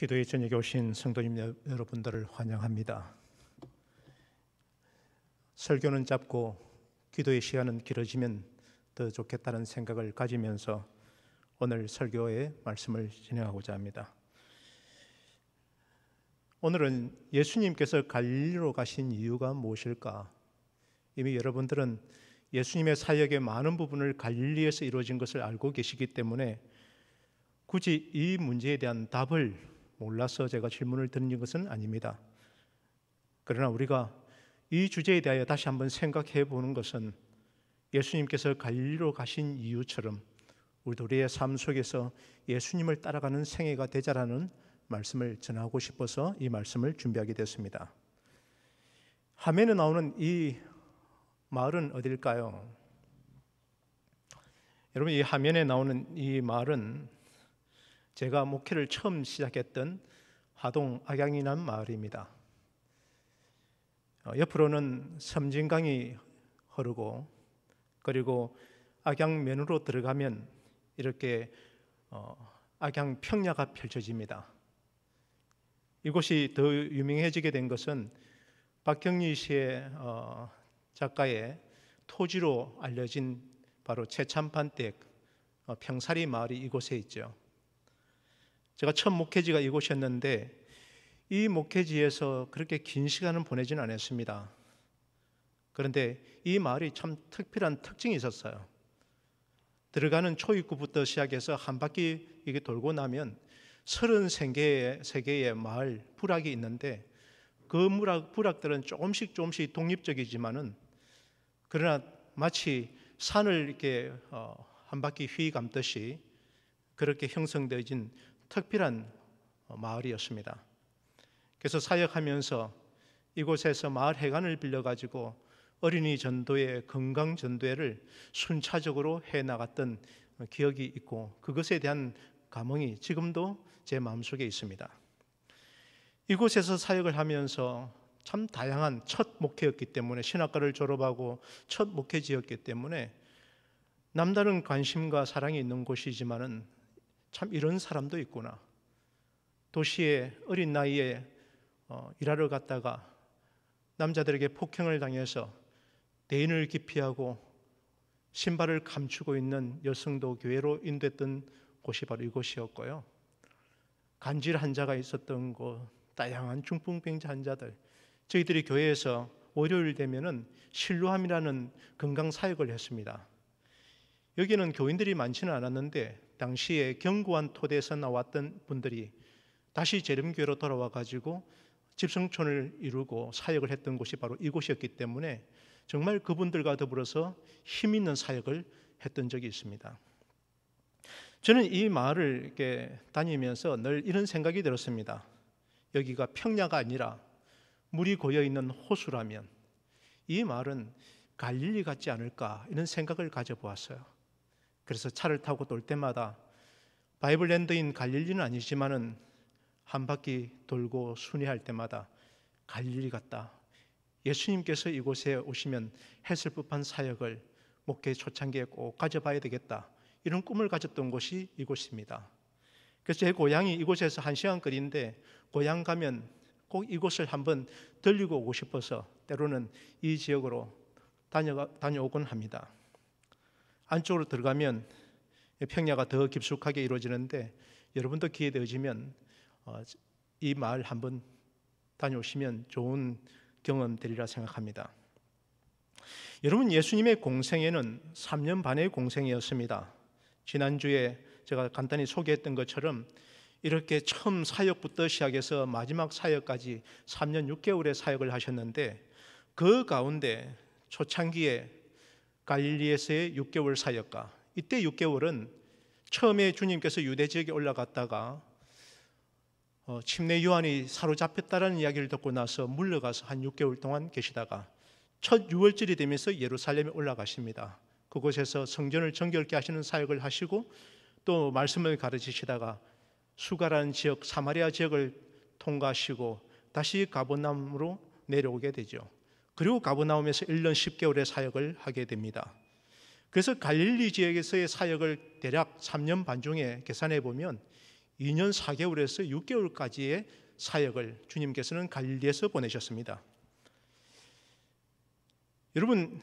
기도의 저녁에 오신 성도님 여러분들을 환영합니다. 설교는 짧고 기도의 시간은 길어지면 더 좋겠다는 생각을 가지면서 오늘 설교의 말씀을 진행하고자 합니다. 오늘은 예수님께서 갈릴리로 가신 이유가 무엇일까? 이미 여러분들은 예수님의 사역의 많은 부분을 갈릴리에서 이루어진 것을 알고 계시기 때문에 굳이 이 문제에 대한 답을 몰라서 제가 질문을 드리는 것은 아닙니다. 그러나 우리가 이 주제에 대하여 다시 한번 생각해 보는 것은 예수님께서 갈릴리로 가신 이유처럼 우리의 삶 속에서 예수님을 따라가는 생애가 되자라는 말씀을 전하고 싶어서 이 말씀을 준비하게 됐습니다. 화면에 나오는 이 마을은 어딜까요? 여러분, 이 화면에 나오는 이 마을은 제가 목회를 처음 시작했던 하동 악양이라는 마을입니다. 옆으로는 섬진강이 흐르고 그리고 악양면으로 들어가면 이렇게 악양 평야가 펼쳐집니다. 이곳이 더 유명해지게 된 것은 박경리 씨의 작가의 토지로 알려진 바로 최참판댁 평사리 마을이 이곳에 있죠. 제가 첫 목회지가 이곳이었는데 이 목회지에서 그렇게 긴 시간은 보내지는 않았습니다. 그런데 이 마을이 참 특별한 특징이 있었어요. 들어가는 초입구부터 시작해서 한 바퀴 이게 돌고 나면 33개의 마을 부락이 있는데 그 부락들은 조금씩 독립적이지만은 그러나 마치 산을 이렇게 한 바퀴 휘 감듯이 그렇게 형성되어진 특별한 마을이었습니다. 그래서 사역하면서 이곳에서 마을 회관을 빌려가지고 어린이 전도회, 건강 전도회를 순차적으로 해나갔던 기억이 있고 그것에 대한 감흥이 지금도 제 마음속에 있습니다. 이곳에서 사역을 하면서 참 다양한 첫 목회였기 때문에 신학과를 졸업하고 첫 목회지였기 때문에 남다른 관심과 사랑이 있는 곳이지만은 참 이런 사람도 있구나. 도시에 어린 나이에 일하러 갔다가 남자들에게 폭행을 당해서 대인을 기피하고 신발을 감추고 있는 여성도 교회로 인도했던 곳이 바로 이곳이었고요. 간질 환자가 있었던 곳, 다양한 중풍병자 환자들, 저희들이 교회에서 월요일 되면은 실로함이라는 건강 사역을 했습니다. 여기는 교인들이 많지는 않았는데 당시에 견고한 토대에서 나왔던 분들이 다시 재림교회로 돌아와 가지고 집성촌을 이루고 사역을 했던 곳이 바로 이곳이었기 때문에 정말 그분들과 더불어서 힘 있는 사역을 했던 적이 있습니다. 저는 이 마을을 이렇게 다니면서 늘 이런 생각이 들었습니다. 여기가 평야가 아니라 물이 고여 있는 호수라면 이 마을은 갈릴리 같지 않을까 이런 생각을 가져보았어요. 그래서 차를 타고 돌 때마다 바이블랜드인 갈릴리는 아니지만은 한 바퀴 돌고 순회할 때마다 갈릴리 같다. 예수님께서 이곳에 오시면 했을 법한 사역을 목회 초창기에 꼭 가져봐야 되겠다. 이런 꿈을 가졌던 곳이 이곳입니다. 그래서 제 고향이 이곳에서 1시간 거리인데 고향 가면 꼭 이곳을 한번 들리고 오고 싶어서 때로는 이 지역으로 다녀오곤 합니다. 안쪽으로 들어가면 평야가 더 깊숙하게 이루어지는데 여러분도 기회 되어지면 이 마을 한번 다녀오시면 좋은 경험 되리라 생각합니다. 여러분, 예수님의 공생애는 3년 반의 공생애였습니다. 지난주에 제가 간단히 소개했던 것처럼 이렇게 처음 사역부터 시작해서 마지막 사역까지 3년 6개월의 사역을 하셨는데 그 가운데 초창기에 갈릴리에서의 6개월 사역과 이때 6개월은 처음에 주님께서 유대 지역에 올라갔다가 침례 요한이 사로잡혔다는 이야기를 듣고 나서 물러가서 한 6개월 동안 계시다가 첫 유월절이 되면서 예루살렘에 올라가십니다. 그곳에서 성전을 정결케 하시는 사역을 하시고 또 말씀을 가르치시다가 수가라는 지역, 사마리아 지역을 통과하시고 다시 가버나움으로 내려오게 되죠. 그리고 가버나움에서 1년 10개월의 사역을 하게 됩니다. 그래서 갈릴리 지역에서의 사역을 대략 3년 반 중에 계산해 보면 2년 4개월에서 6개월까지의 사역을 주님께서는 갈릴리에서 보내셨습니다. 여러분,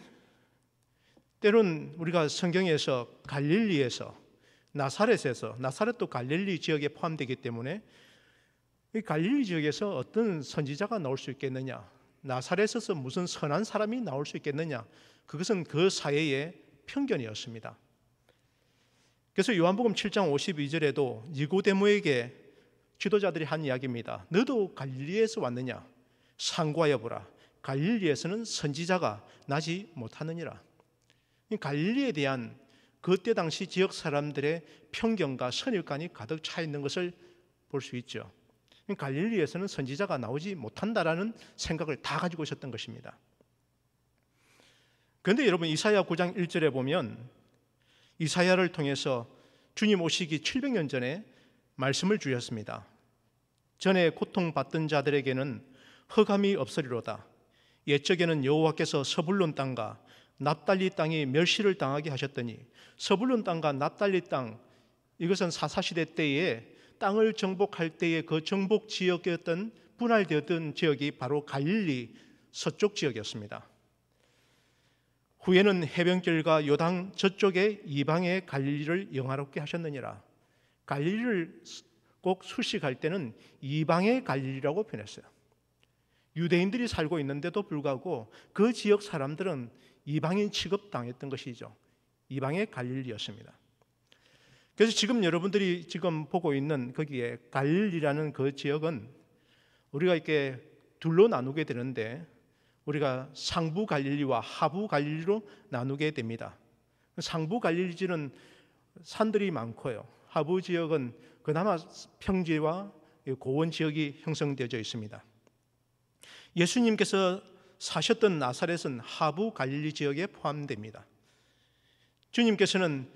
때론 우리가 성경에서 갈릴리에서, 나사렛에서, 나사렛도 갈릴리 지역에 포함되기 때문에 이 갈릴리 지역에서 어떤 선지자가 나올 수 있겠느냐, 나사렛에서 무슨 선한 사람이 나올 수 있겠느냐, 그것은 그 사회의 편견이었습니다. 그래서 요한복음 7장 52절에도 니고데모에게 지도자들이 한 이야기입니다. 너도 갈릴리에서 왔느냐? 상고하여 보라. 갈릴리에서는 선지자가 나지 못하느니라. 갈릴리에 대한 그때 당시 지역 사람들의 편견과 선입관이 가득 차 있는 것을 볼 수 있죠. 갈릴리에서는 선지자가 나오지 못한다라는 생각을 다 가지고 있었던 것입니다. 그런데 여러분, 이사야 9장 1절에 보면 이사야를 통해서 주님 오시기 700년 전에 말씀을 주셨습니다. 전에 고통받던 자들에게는 흑암이 없으리로다. 옛적에는 여호와께서 서불론 땅과 납달리 땅이 멸시를 당하게 하셨더니, 서불론 땅과 납달리 땅, 이것은 사사시대 때에 땅을 정복할 때의 그 정복 지역이었던, 분할되었던 지역이 바로 갈릴리 서쪽 지역이었습니다. 후에는 해변길과 요당 저쪽에 이방의 갈릴리를 영화롭게 하셨느니라. 갈릴리를 꼭 수식할 때는 이방의 갈릴리라고 표현했어요. 유대인들이 살고 있는데도 불구하고 그 지역 사람들은 이방인 취급당했던 것이죠. 이방의 갈릴리였습니다. 그래서 지금 여러분들이 지금 보고 있는 거기에 갈릴리라는 그 지역은 우리가 이렇게 둘로 나누게 되는데, 우리가 상부 갈릴리와 하부 갈릴리로 나누게 됩니다. 상부 갈릴리지는 산들이 많고요, 하부 지역은 그나마 평지와 고원 지역이 형성되어 있습니다. 예수님께서 사셨던 나사렛은 하부 갈릴리 지역에 포함됩니다. 주님께서는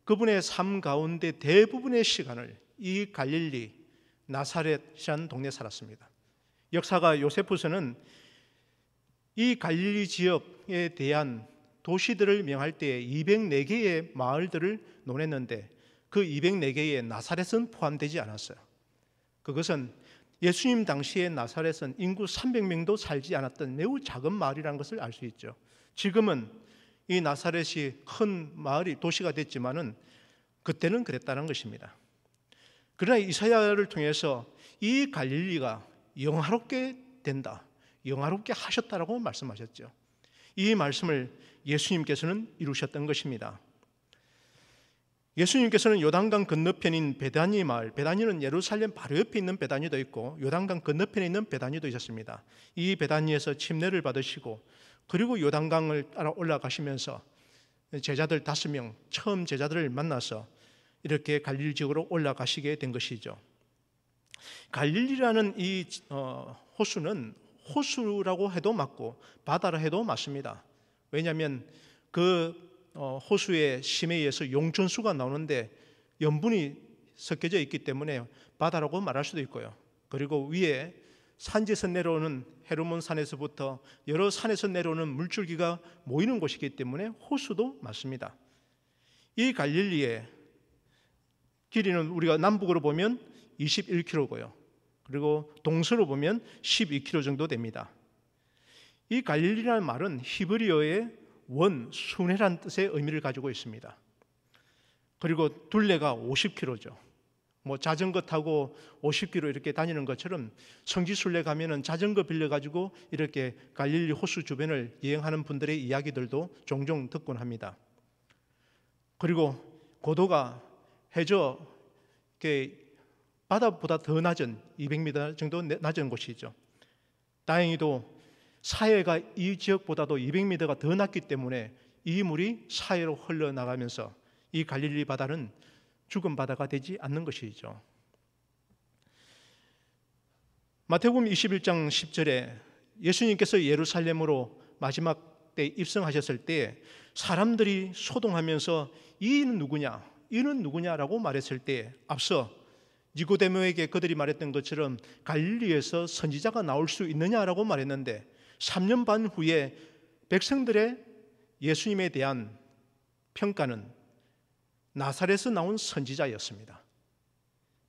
그분의 삶 가운데 대부분의 시간을 이 갈릴리 나사렛이라는 동네에 살았습니다. 역사가 요세푸스는 이 갈릴리 지역에 대한 도시들을 명할 때에 204개의 마을들을 논했는데 그 204개의 나사렛은 포함되지 않았어요. 그것은 예수님 당시의 나사렛은 인구 300명도 살지 않았던 매우 작은 마을이라는 것을 알 수 있죠. 지금은 이 나사렛이 큰 마을이 도시가 됐지만은 그때는 그랬다는 것입니다. 그러나 이사야를 통해서 이 갈릴리가 영화롭게 된다, 영화롭게 하셨다라고 말씀하셨죠. 이 말씀을 예수님께서는 이루셨던 것입니다. 예수님께서는 요단강 건너편인 베다니 마을, 베다니는 예루살렘 바로 옆에 있는 베다니도 있고 요단강 건너편에 있는 베다니도 있었습니다. 이 베다니에서 침례를 받으시고, 그리고 요단강을 따라 올라가시면서 제자들 5명, 처음 제자들을 만나서 이렇게 갈릴리 지역으로 올라가시게 된 것이죠. 갈릴리라는 이 호수는 호수라고 해도 맞고 바다라 해도 맞습니다. 왜냐하면 그 호수의 심에 의해서 용천수가 나오는데 염분이 섞여져 있기 때문에 바다라고 말할 수도 있고요. 그리고 위에 산지에서 내려오는 헤르몬 산에서부터 여러 산에서 내려오는 물줄기가 모이는 곳이기 때문에 호수도 맞습니다. 이 갈릴리의 길이는 우리가 남북으로 보면 21km고요. 그리고 동서로 보면 12km 정도 됩니다. 이 갈릴리라는 말은 히브리어의 원, 순회란 뜻의 의미를 가지고 있습니다. 그리고 둘레가 50km죠. 뭐 자전거 타고 50km 이렇게 다니는 것처럼 성지순례 가면은 자전거 빌려가지고 이렇게 갈릴리 호수 주변을 여행하는 분들의 이야기들도 종종 듣곤 합니다. 그리고 고도가 해저 바다보다 더 낮은 200m 정도 낮은 곳이죠. 다행히도 사해가 이 지역보다도 200m가 더 낮기 때문에 이 물이 사해로 흘러나가면서 이 갈릴리 바다는 죽은 바다가 되지 않는 것이죠. 마태복음 21장 10절에 예수님께서 예루살렘으로 마지막 때 입성하셨을 때 사람들이 소동하면서 이는 누구냐, 이는 누구냐라고 말했을 때 앞서 니고데모에게 그들이 말했던 것처럼 갈릴리에서 선지자가 나올 수 있느냐라고 말했는데 3년 반 후에 백성들의 예수님에 대한 평가는 나사렛에서 나온 선지자였습니다.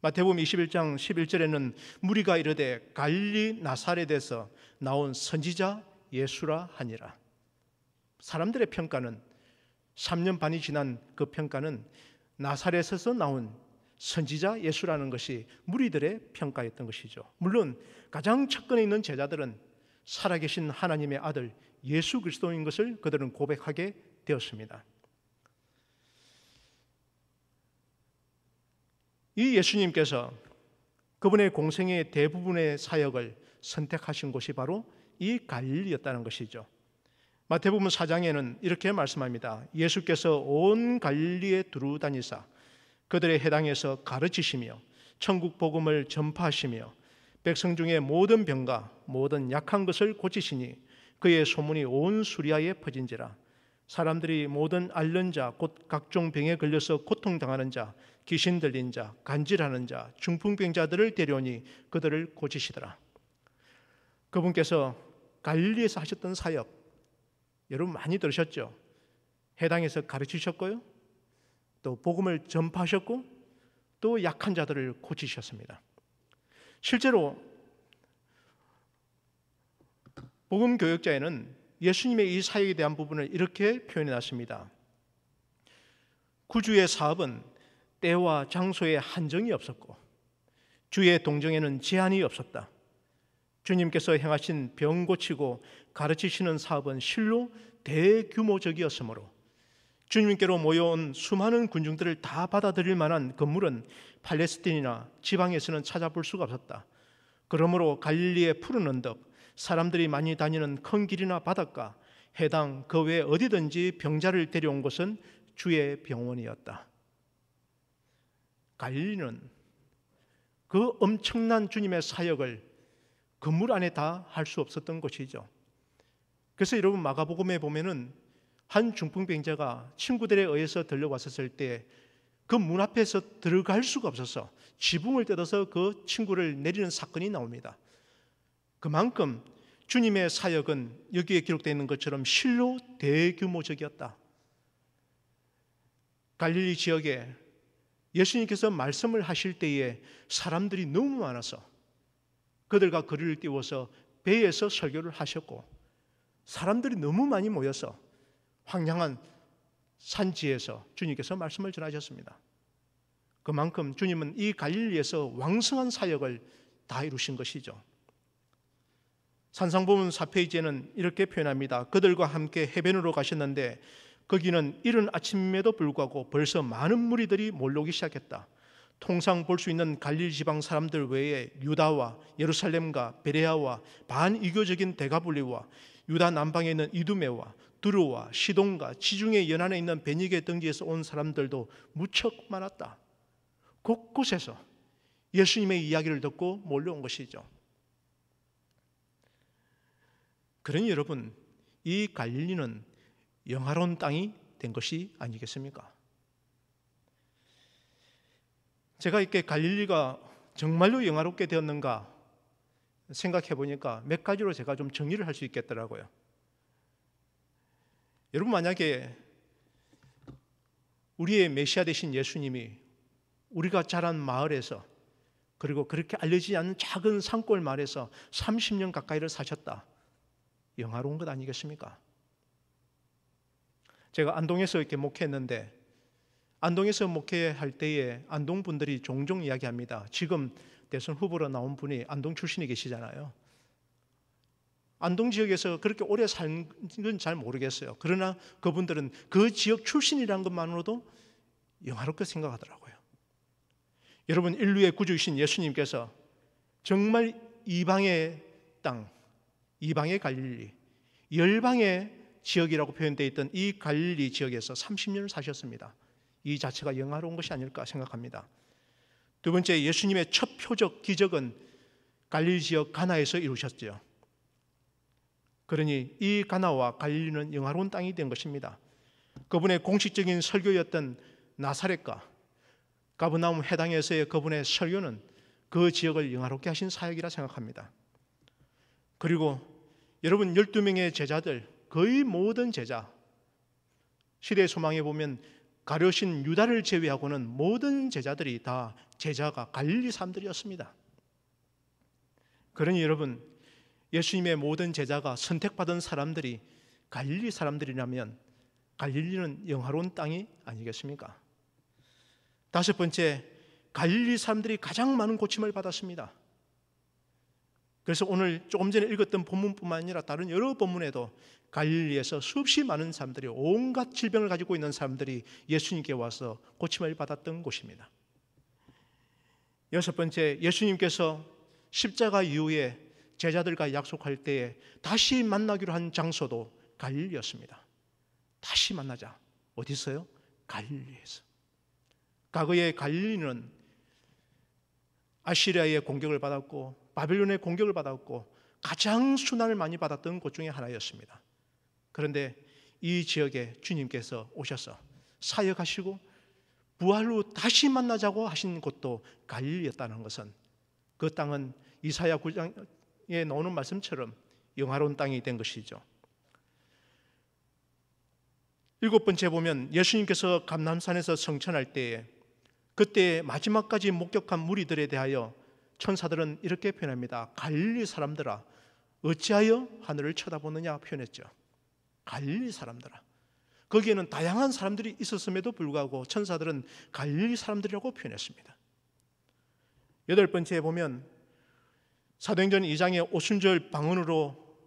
마태복음 21장 11절에는 무리가 이르되 갈릴리 나사렛에서 나온 선지자 예수라 하니라. 사람들의 평가는 3년 반이 지난 그 평가는 나사렛에서 나온 선지자 예수라는 것이 무리들의 평가였던 것이죠. 물론 가장 측근에 있는 제자들은 살아계신 하나님의 아들 예수 그리스도인 것을 그들은 고백하게 되었습니다. 이 예수님께서 그분의 공생의 대부분의 사역을 선택하신 곳이 바로 이 갈릴리였다는 것이죠. 마태복음 4장에는 이렇게 말씀합니다. 예수께서 온 갈릴리에 두루 다니사 그들의 해당에서 가르치시며 천국 복음을 전파하시며 백성 중에 모든 병과 모든 약한 것을 고치시니 그의 소문이 온 수리아에 퍼진지라. 사람들이 모든 앓는 자 곧 각종 병에 걸려서 고통당하는 자 귀신 들린 자 간질하는 자 중풍병자들을 데려오니 그들을 고치시더라. 그분께서 갈릴리에서 하셨던 사역 여러분 많이 들으셨죠? 해당에서 가르치셨고요, 또 복음을 전파하셨고 또 약한 자들을 고치셨습니다. 실제로 복음 교역자에는 예수님의 이 사역에 대한 부분을 이렇게 표현해 놨습니다. 구주의 사업은 때와 장소에 한정이 없었고 주의 동정에는 제한이 없었다. 주님께서 행하신 병 고치고 가르치시는 사업은 실로 대규모적이었으므로 주님께로 모여온 수많은 군중들을 다 받아들일 만한 건물은 팔레스틴이나 지방에서는 찾아볼 수가 없었다. 그러므로 갈릴리의 푸른 언덕, 사람들이 많이 다니는 큰 길이나 바닷가, 해당 그 외 어디든지 병자를 데려온 곳은 주의 병원이었다. 갈릴리는 그 엄청난 주님의 사역을 건물 안에 다 할 수 없었던 곳이죠. 그래서 여러분 마가복음에 보면은 한 중풍병자가 친구들에 의해서 들려왔었을 때 그 문 앞에서 들어갈 수가 없어서 지붕을 뜯어서 그 친구를 내리는 사건이 나옵니다. 그만큼 주님의 사역은 여기에 기록되어 있는 것처럼 실로 대규모적이었다. 갈릴리 지역에 예수님께서 말씀을 하실 때에 사람들이 너무 많아서 그들과 거리를 띄워서 배에서 설교를 하셨고 사람들이 너무 많이 모여서 황량한 산지에서 주님께서 말씀을 전하셨습니다. 그만큼 주님은 이 갈릴리에서 왕성한 사역을 다 이루신 것이죠. 산상보문 4페이지에는 이렇게 표현합니다. 그들과 함께 해변으로 가셨는데 거기는 이른 아침임에도 불구하고 벌써 많은 무리들이 몰려오기 시작했다. 통상 볼 수 있는 갈릴리 지방 사람들 외에 유다와 예루살렘과 베레아와 반이교적인 데가블리와 유다 남방에 있는 이두메와 두루와 시돈과 지중해 연안에 있는 베니게 등지에서 온 사람들도 무척 많았다. 곳곳에서 예수님의 이야기를 듣고 몰려온 것이죠. 그러니 여러분, 이 갈릴리는 영화로운 땅이 된 것이 아니겠습니까? 제가 이렇게 갈릴리가 정말로 영화롭게 되었는가 생각해 보니까 몇 가지로 제가 좀 정리를 할 수 있겠더라고요. 여러분, 만약에 우리의 메시아 되신 예수님이 우리가 자란 마을에서 그리고 그렇게 알려지지 않는 작은 산골 마을에서 30년 가까이를 사셨다. 영화로운 것 아니겠습니까? 제가 안동에서 이렇게 목회했는데 안동에서 목회할 때에 안동 분들이 종종 이야기합니다. 지금 대선 후보로 나온 분이 안동 출신이 계시잖아요. 안동 지역에서 그렇게 오래 산 건 잘 모르겠어요. 그러나 그분들은 그 지역 출신이라는 것만으로도 영화롭게 생각하더라고요. 여러분, 인류의 구주이신 예수님께서 정말 이방의 땅, 이방의 갈릴리, 열방의 지역이라고 표현되어 있던 이 갈릴리 지역에서 30년을 사셨습니다. 이 자체가 영화로운 것이 아닐까 생각합니다. 두 번째, 예수님의 첫 표적 기적은 갈릴리 지역 가나에서 이루셨죠. 그러니 이 가나와 갈릴리는 영화로운 땅이 된 것입니다. 그분의 공식적인 설교였던 나사렛과 가버나움 해당에서의 그분의 설교는 그 지역을 영화롭게 하신 사역이라 생각합니다. 그리고 여러분, 12명의 제자들, 거의 모든 제자, 시대의 소망에 보면 가룟신 유다를 제외하고는 모든 제자들이 다 제자가 갈릴리 사람들이었습니다. 그러니 여러분, 예수님의 모든 제자가 선택받은 사람들이 갈릴리 사람들이라면 갈릴리는 영화로운 땅이 아니겠습니까? 다섯 번째, 갈릴리 사람들이 가장 많은 고침을 받았습니다. 그래서 오늘 조금 전에 읽었던 본문뿐만 아니라 다른 여러 본문에도 갈릴리에서 수없이 많은 사람들이, 온갖 질병을 가지고 있는 사람들이 예수님께 와서 고침을 받았던 곳입니다. 여섯 번째, 예수님께서 십자가 이후에 제자들과 약속할 때에 다시 만나기로 한 장소도 갈릴리였습니다. 다시 만나자. 어디서요? 갈릴리에서. 과거에 갈릴리는 아시리아의 공격을 받았고 바벨론의 공격을 받았고 가장 순환을 많이 받았던 곳 중에 하나였습니다. 그런데 이 지역에 주님께서 오셔서 사역하시고 부활로 다시 만나자고 하신 곳도 갈릴리였다는 것은, 그 땅은 이사야 9장에 나오는 말씀처럼 영화로운 땅이 된 것이죠. 일곱 번째 보면 예수님께서 감람산에서 성천할 때에 그때 마지막까지 목격한 무리들에 대하여 천사들은 이렇게 표현합니다. 갈릴리 사람들아, 어찌하여 하늘을 쳐다보느냐 표현했죠. 갈릴리 사람들아. 거기에는 다양한 사람들이 있었음에도 불구하고 천사들은 갈릴리 사람들이라고 표현했습니다. 여덟 번째에 보면 사도행전 2장에 오순절 방언으로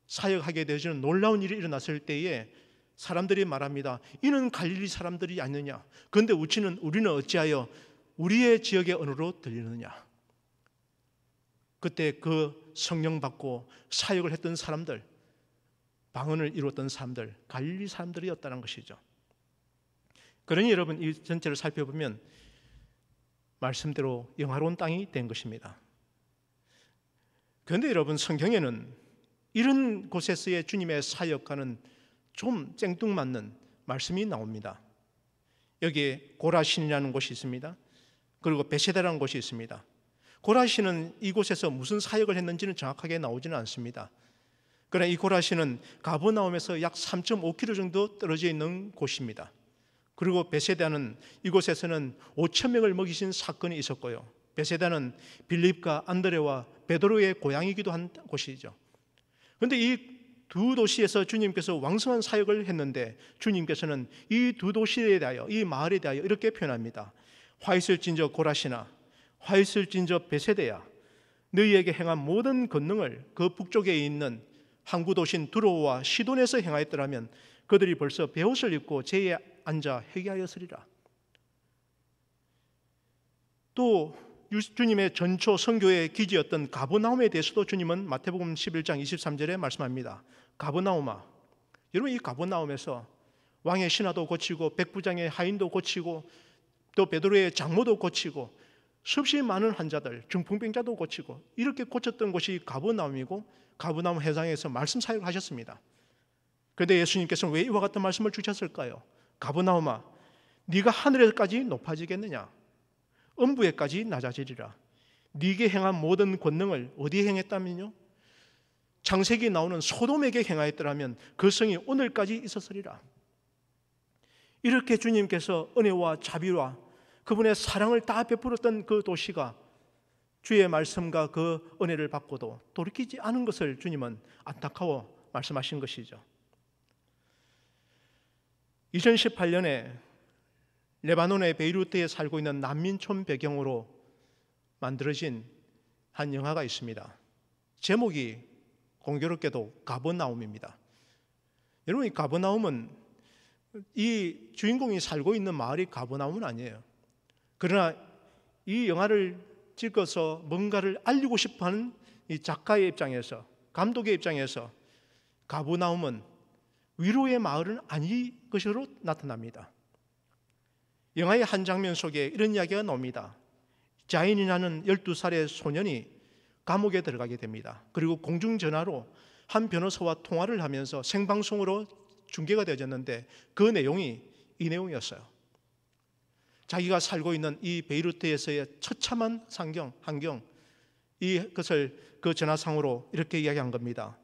사역하게 되어지는 놀라운 일이 일어났을 때에 사람들이 말합니다. 이는 갈릴리 사람들이 아니느냐? 그런데 우리는 어찌하여 우리의 지역의 언어로 들리느냐? 그때 그 성령 받고 사역을 했던 사람들, 방언을 이루었던 사람들, 갈릴리 사람들이었다는 것이죠. 그러니 여러분, 이 전체를 살펴보면 말씀대로 영화로운 땅이 된 것입니다. 그런데 여러분, 성경에는 이런 곳에서의 주님의 사역과는 좀 쨍뚱맞는 말씀이 나옵니다. 여기에 고라신이라는 곳이 있습니다. 그리고 베세다라는 곳이 있습니다. 고라신은 이곳에서 무슨 사역을 했는지는 정확하게 나오지는 않습니다. 그러나 이 고라신은 가버나움에서 약 3.5km 정도 떨어져 있는 곳입니다. 그리고 베세다는 이곳에서는 5,000명을 먹이신 사건이 있었고요. 베세다는 빌립과 안드레와 베드로의 고향이기도 한 곳이죠. 그런데 이 두 도시에서 주님께서 왕성한 사역을 했는데 주님께서는 이 두 도시에 대하여, 이 마을에 대하여 이렇게 표현합니다. 화 있을진저 고라시나, 화 있을진저 베세다야, 너희에게 행한 모든 권능을 그 북쪽에 있는 항구 도시인 두로와 시돈에서 행하였더라면 그들이 벌써 베옷을 입고 제에 앉아 회개하였으리라. 또 주님의 전초 선교의 기지였던 가버나움에 대해서도 주님은 마태복음 11장 23절에 말씀합니다. 가버나움아, 여러분, 이 가버나움에서 왕의 신하도 고치고 백부장의 하인도 고치고 또 베드로의 장모도 고치고 수없이 많은 환자들, 중풍병자도 고치고 이렇게 고쳤던 곳이 가버나움이고 가버나움 회당에서 말씀 사역을 하셨습니다. 그런데 예수님께서는 왜 이와 같은 말씀을 주셨을까요? 가버나움아, 네가 하늘에까지 높아지겠느냐? 음부에까지 낮아지리라. 네게 행한 모든 권능을 어디에 행했다면요? 창세기 나오는 소돔에게 행하였더라면 그 성이 오늘까지 있었으리라. 이렇게 주님께서 은혜와 자비와 그분의 사랑을 다 베풀었던 그 도시가 주의 말씀과 그 은혜를 받고도 돌이키지 않은 것을 주님은 안타까워 말씀하신 것이죠. 2018년에 레바논의 베이루트에 살고 있는 난민촌 배경으로 만들어진 한 영화가 있습니다. 제목이 공교롭게도 가버나움입니다. 여러분, 이 가버나움은 이 주인공이 살고 있는 마을이 가버나움은 아니에요. 그러나 이 영화를 찍어서 뭔가를 알리고 싶어하는 이 작가의 입장에서, 감독의 입장에서 가버나움은 위로의 마을은 아닌 것으로 나타납니다. 영화의 한 장면 속에 이런 이야기가 나옵니다. 자인이라는 12살의 소년이 감옥에 들어가게 됩니다. 그리고 공중전화로 한 변호사와 통화를 하면서 생방송으로 중계가 되어졌는데 그 내용이 이 내용이었어요. 자기가 살고 있는 이 베이루트에서의 처참한 환경, 이것을 그 전화상으로 이렇게 이야기한 겁니다.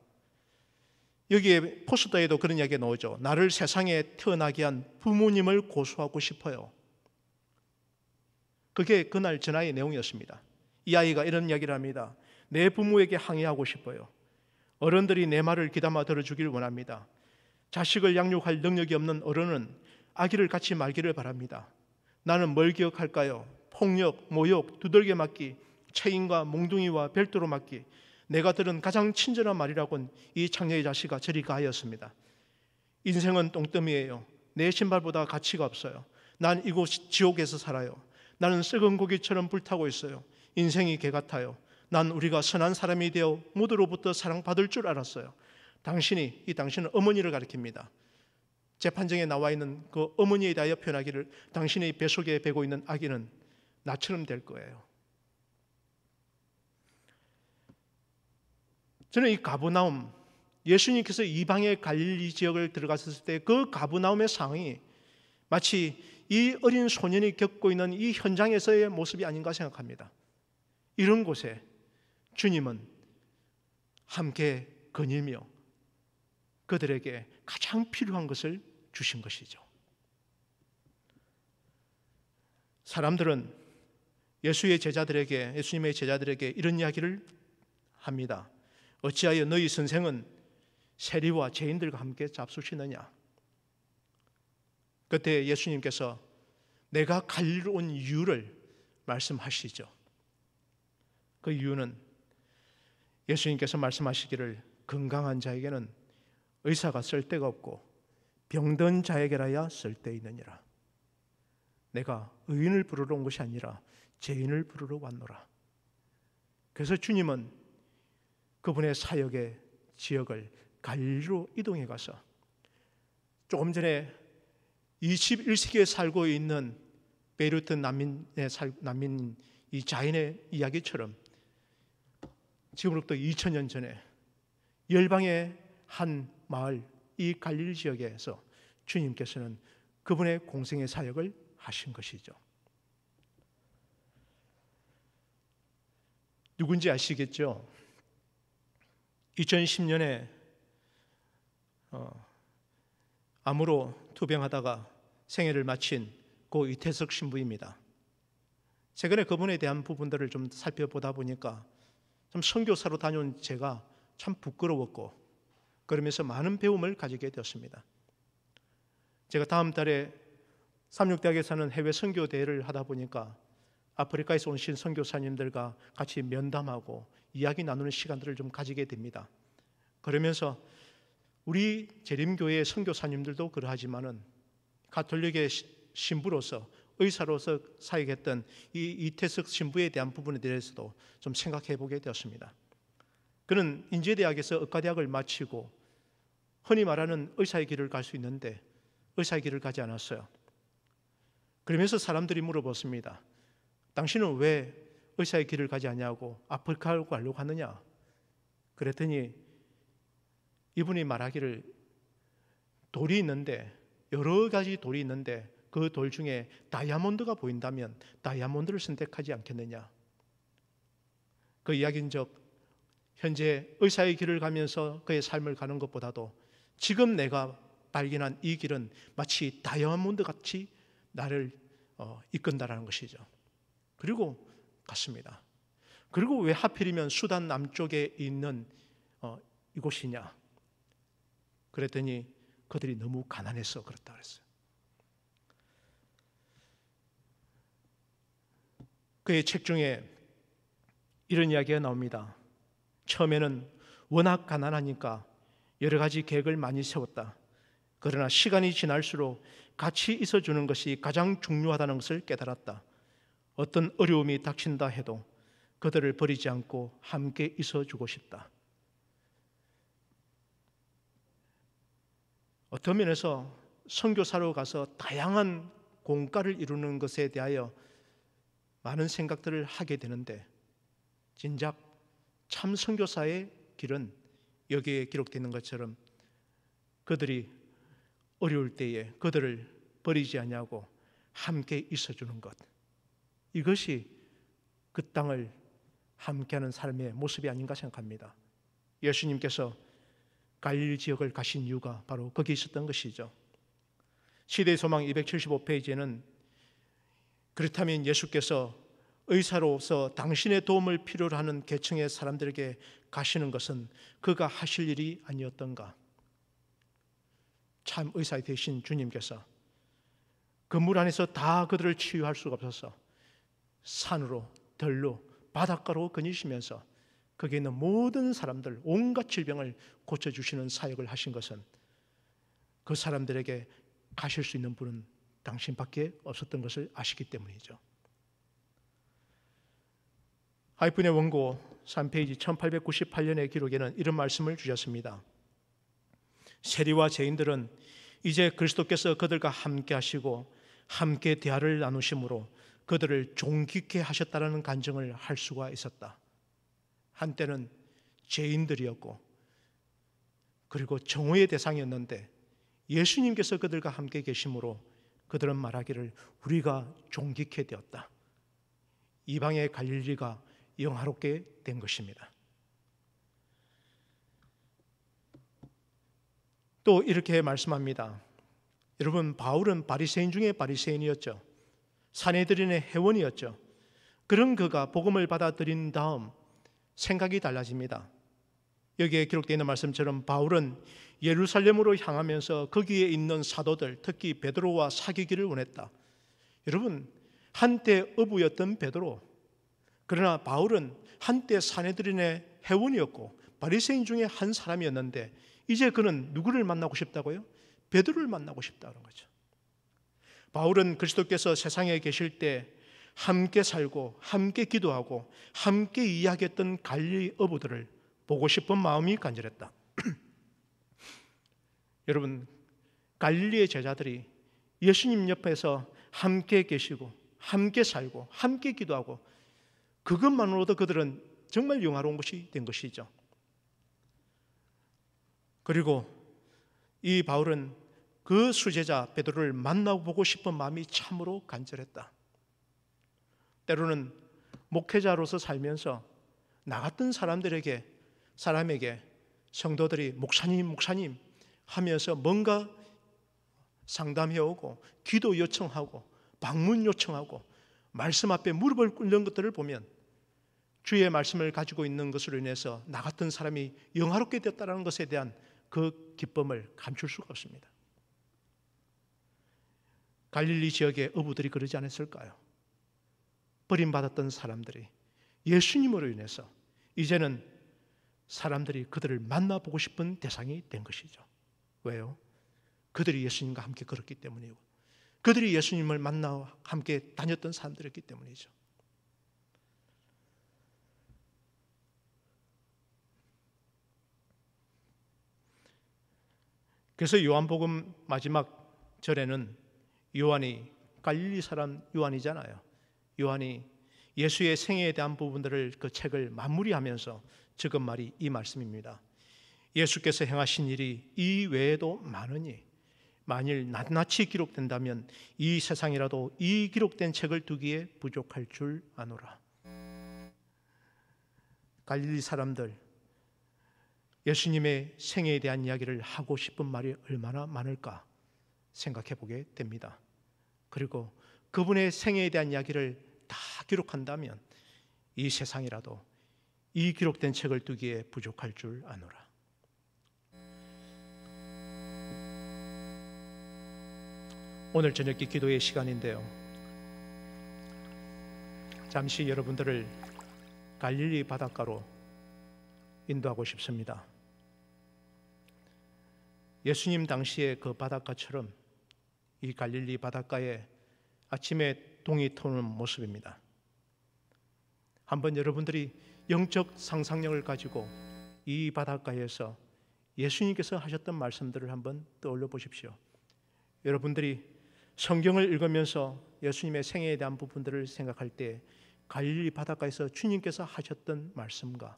여기에 포스터에도 그런 이야기가 나오죠. 나를 세상에 태어나게 한 부모님을 고소하고 싶어요. 그게 그날 전화의 내용이었습니다. 이 아이가 이런 이야기를 합니다. 내 부모에게 항의하고 싶어요. 어른들이 내 말을 귀담아 들어주길 원합니다. 자식을 양육할 능력이 없는 어른은 아기를 갖지 말기를 바랍니다. 나는 뭘 기억할까요? 폭력, 모욕, 두들겨 맞기, 체인과 몽둥이와 별도로 맞기. 내가 들은 가장 친절한 말이라곤 이 창녀의 자식아 저리 가였습니다. 인생은 똥더미예요. 내 신발보다 가치가 없어요. 난 이곳 지옥에서 살아요. 나는 썩은 고기처럼 불타고 있어요. 인생이 개 같아요. 난 우리가 선한 사람이 되어 모두로부터 사랑받을 줄 알았어요. 당신은 어머니를 가리킵니다. 재판정에 나와 있는 그 어머니에 대하여 표현하기를 당신의 뱃속에 배고 있는 아기는 나처럼 될 거예요. 저는 이 가버나움, 예수님께서 이방의 갈릴리 지역을 들어갔을 때 그 가버나움의 상황이 마치 이 어린 소년이 겪고 있는 이 현장에서의 모습이 아닌가 생각합니다. 이런 곳에 주님은 함께 거닐며 그들에게 가장 필요한 것을 주신 것이죠. 사람들은 예수님의 제자들에게 이런 이야기를 합니다. 어찌하여 너희 선생은 세리와 죄인들과 함께 잡수시느냐? 그때 예수님께서 내가 갈리로 온 이유를 말씀하시죠. 그 이유는 예수님께서 말씀하시기를 건강한 자에게는 의사가 쓸데가 없고 병든 자에게라야 쓸데있느니라. 내가 의인을 부르러 온 것이 아니라 죄인을 부르러 왔노라. 그래서 주님은 그분의 사역의 지역을 갈리로 이동해 가서 조금 전에 21세기에 살고 있는 베이루트 난민 이 자인의 이야기처럼 지금으로부터 2000년 전에 열방의 한 마을 이 갈릴리 지역에서 주님께서는 그분의 공생의 사역을 하신 것이죠. 누군지 아시겠죠? 2010년에 암으로 투병하다가 생애를 마친 고 이태석 신부입니다. 최근에 그분에 대한 부분들을 좀 살펴보다 보니까 참 선교사로 다녀온 제가 참 부끄러웠고 그러면서 많은 배움을 가지게 되었습니다. 제가 다음 달에 삼육대학에서 하는 해외 선교 대회를 하다 보니까 아프리카에서 오신 선교사님들과 같이 면담하고 이야기 나누는 시간들을 좀 가지게 됩니다. 그러면서 우리 재림교회의 선교사님들도 그러하지만은 가톨릭의 신부로서 의사로서 사역했던 이 이태석 신부에 대한 부분에 대해서도 좀 생각해 보게 되었습니다. 그는 인제대학에서 의과대학을 마치고 흔히 말하는 의사의 길을 갈 수 있는데 의사의 길을 가지 않았어요. 그러면서 사람들이 물어봤습니다. 당신은 왜 의사의 길을 가지 않냐고 아프리카로 가려고 하느냐? 그랬더니 이분이 말하기를 돌이 있는데 여러 가지 돌이 있는데 그 돌 중에 다이아몬드가 보인다면 다이아몬드를 선택하지 않겠느냐? 그 이야기는 현재 의사의 길을 가면서 그의 삶을 가는 것보다도 지금 내가 발견한 이 길은 마치 다이아몬드 같이 나를 이끈다라는 것이죠. 그리고 갔습니다. 그리고 왜 하필이면 수단 남쪽에 있는 이곳이냐? 그랬더니 그들이 너무 가난해서 그렇다 그랬어요. 그의 책 중에 이런 이야기가 나옵니다. 처음에는 워낙 가난하니까 여러 가지 계획을 많이 세웠다. 그러나 시간이 지날수록 같이 있어주는 것이 가장 중요하다는 것을 깨달았다. 어떤 어려움이 닥친다 해도 그들을 버리지 않고 함께 있어주고 싶다. 어떤 면에서 선교사로 가서 다양한 공과를 이루는 것에 대하여 많은 생각들을 하게 되는데 진작 참 선교사의 길은 여기에 기록되어 있는 것처럼 그들이 어려울 때에 그들을 버리지 않냐고 함께 있어주는 것, 이것이 그 땅을 함께하는 삶의 모습이 아닌가 생각합니다. 예수님께서 갈릴리 지역을 가신 이유가 바로 거기 있었던 것이죠. 시대의 소망 275페이지에는 그렇다면 예수께서 의사로서 당신의 도움을 필요로 하는 계층의 사람들에게 가시는 것은 그가 하실 일이 아니었던가? 참 의사 되신 주님께서 그물 안에서 다 그들을 치유할 수가 없어서 산으로, 들로, 바닷가로 거니시면서 거기에 있는 모든 사람들, 온갖 질병을 고쳐주시는 사역을 하신 것은 그 사람들에게 가실 수 있는 분은 당신밖에 없었던 것을 아시기 때문이죠. 하이픈의 원고 3페이지 1898년의 기록에는 이런 말씀을 주셨습니다. 세리와 죄인들은 이제 그리스도께서 그들과 함께 하시고 함께 대화를 나누심으로 그들을 존귀케 하셨다는 간증을 할 수가 있었다. 한때는 죄인들이었고 그리고 정오의 대상이었는데 예수님께서 그들과 함께 계심으로 그들은 말하기를 우리가 존귀케 되었다. 이방의 갈릴리가 영화롭게 된 것입니다. 또 이렇게 말씀합니다. 여러분, 바울은 바리새인 중에 바리새인이었죠. 산헤드린의 회원이었죠. 그런 그가 복음을 받아들인 다음 생각이 달라집니다. 여기에 기록되어 있는 말씀처럼 바울은 예루살렘으로 향하면서 거기에 있는 사도들, 특히 베드로와 사귀기를 원했다. 여러분, 한때 어부였던 베드로, 그러나 바울은 한때 산헤드린의 회원이었고 바리새인 중에 한 사람이었는데 이제 그는 누구를 만나고 싶다고요? 베드로를 만나고 싶다는 거죠. 바울은 그리스도께서 세상에 계실 때 함께 살고 함께 기도하고 함께 이야기했던 갈릴리 어부들을 보고 싶은 마음이 간절했다. 여러분, 갈릴리의 제자들이 예수님 옆에서 함께 계시고 함께 살고 함께 기도하고 그것만으로도 그들은 정말 영화로운 것이 된 것이죠. 그리고 이 바울은 그 수제자 베드로를 만나보고 싶은 마음이 참으로 간절했다. 때로는 목회자로서 살면서 나 같은 사람에게 성도들이 목사님 하면서 뭔가 상담해오고 기도 요청하고 방문 요청하고 말씀 앞에 무릎을 꿇는 것들을 보면 주의 말씀을 가지고 있는 것으로 인해서 나 같은 사람이 영화롭게 되었다는 것에 대한 그 기쁨을 감출 수가 없습니다. 갈릴리 지역의 어부들이 그러지 않았을까요? 버림받았던 사람들이 예수님으로 인해서 이제는 사람들이 그들을 만나보고 싶은 대상이 된 것이죠. 왜요? 그들이 예수님과 함께 걸었기 때문이고 그들이 예수님을 만나 함께 다녔던 사람들이었기 때문이죠. 그래서 요한복음 마지막 절에는 요한이 갈릴리 사람 요한이잖아요. 요한이 예수의 생애에 대한 부분들을 그 책을 마무리하면서 적은 말이 이 말씀입니다. 예수께서 행하신 일이 이 외에도 많으니 만일 낱낱이 기록된다면 이 세상이라도 이 기록된 책을 두기에 부족할 줄 아노라. 갈릴리 사람들 예수님의 생애에 대한 이야기를 하고 싶은 말이 얼마나 많을까 생각해 보게 됩니다. 그리고 그분의 생애에 대한 이야기를 다 기록한다면 이 세상이라도 이 기록된 책을 두기에 부족할 줄 아노라. 오늘 저녁 기도의 시간인데요, 잠시 여러분들을 갈릴리 바닷가로 인도하고 싶습니다. 예수님 당시의 그 바닷가처럼 이 갈릴리 바닷가에 아침에 동이 트는 모습입니다. 한번 여러분들이 영적 상상력을 가지고 이 바닷가에서 예수님께서 하셨던 말씀들을 한번 떠올려 보십시오. 여러분들이 성경을 읽으면서 예수님의 생애에 대한 부분들을 생각할 때 갈릴리 바닷가에서 주님께서 하셨던 말씀과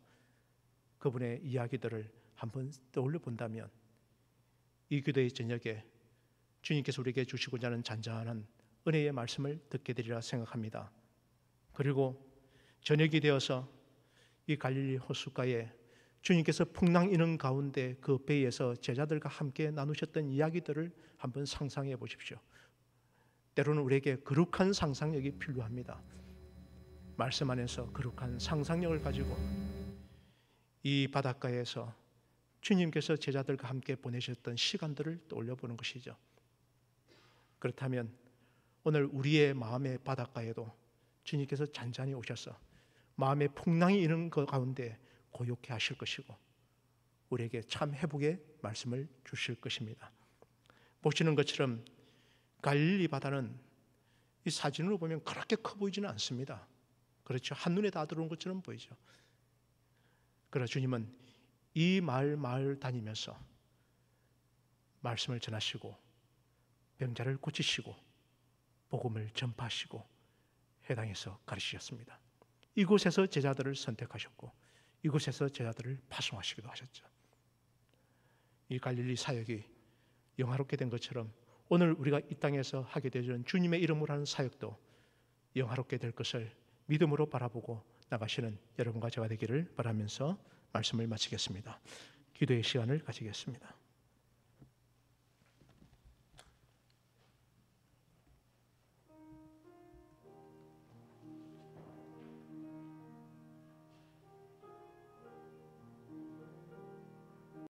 그분의 이야기들을 한번 떠올려 본다면 이 기도의 저녁에 주님께서 우리에게 주시고자 하는 잔잔한 은혜의 말씀을 듣게 되리라 생각합니다. 그리고 저녁이 되어서 이 갈릴리 호숫가에 주님께서 풍랑 이는 가운데 그 배에서 제자들과 함께 나누셨던 이야기들을 한번 상상해 보십시오. 때로는 우리에게 거룩한 상상력이 필요합니다. 말씀 안에서 거룩한 상상력을 가지고 이 바닷가에서 주님께서 제자들과 함께 보내셨던 시간들을 떠올려 보는 것이죠. 그렇다면 오늘 우리의 마음의 바닷가에도 주님께서 잔잔히 오셔서 마음의 풍랑이 있는 것 가운데 고요케 하실 것이고 우리에게 참 회복의 말씀을 주실 것입니다. 보시는 것처럼 갈릴리 바다는 이 사진으로 보면 그렇게 커 보이지는 않습니다. 그렇죠. 한눈에 다 들어온 것처럼 보이죠. 그러나 주님은 이 마을 다니면서 말씀을 전하시고 병자를 고치시고 복음을 전파하시고 해당해서 가르치셨습니다. 이곳에서 제자들을 선택하셨고 이곳에서 제자들을 파송하시기도 하셨죠. 이 갈릴리 사역이 영화롭게 된 것처럼 오늘 우리가 이 땅에서 하게 되는 주님의 이름으로 하는 사역도 영화롭게 될 것을 믿음으로 바라보고 나가시는 여러분과 제가 되기를 바라면서 말씀을 마치겠습니다. 기도의 시간을 가지겠습니다.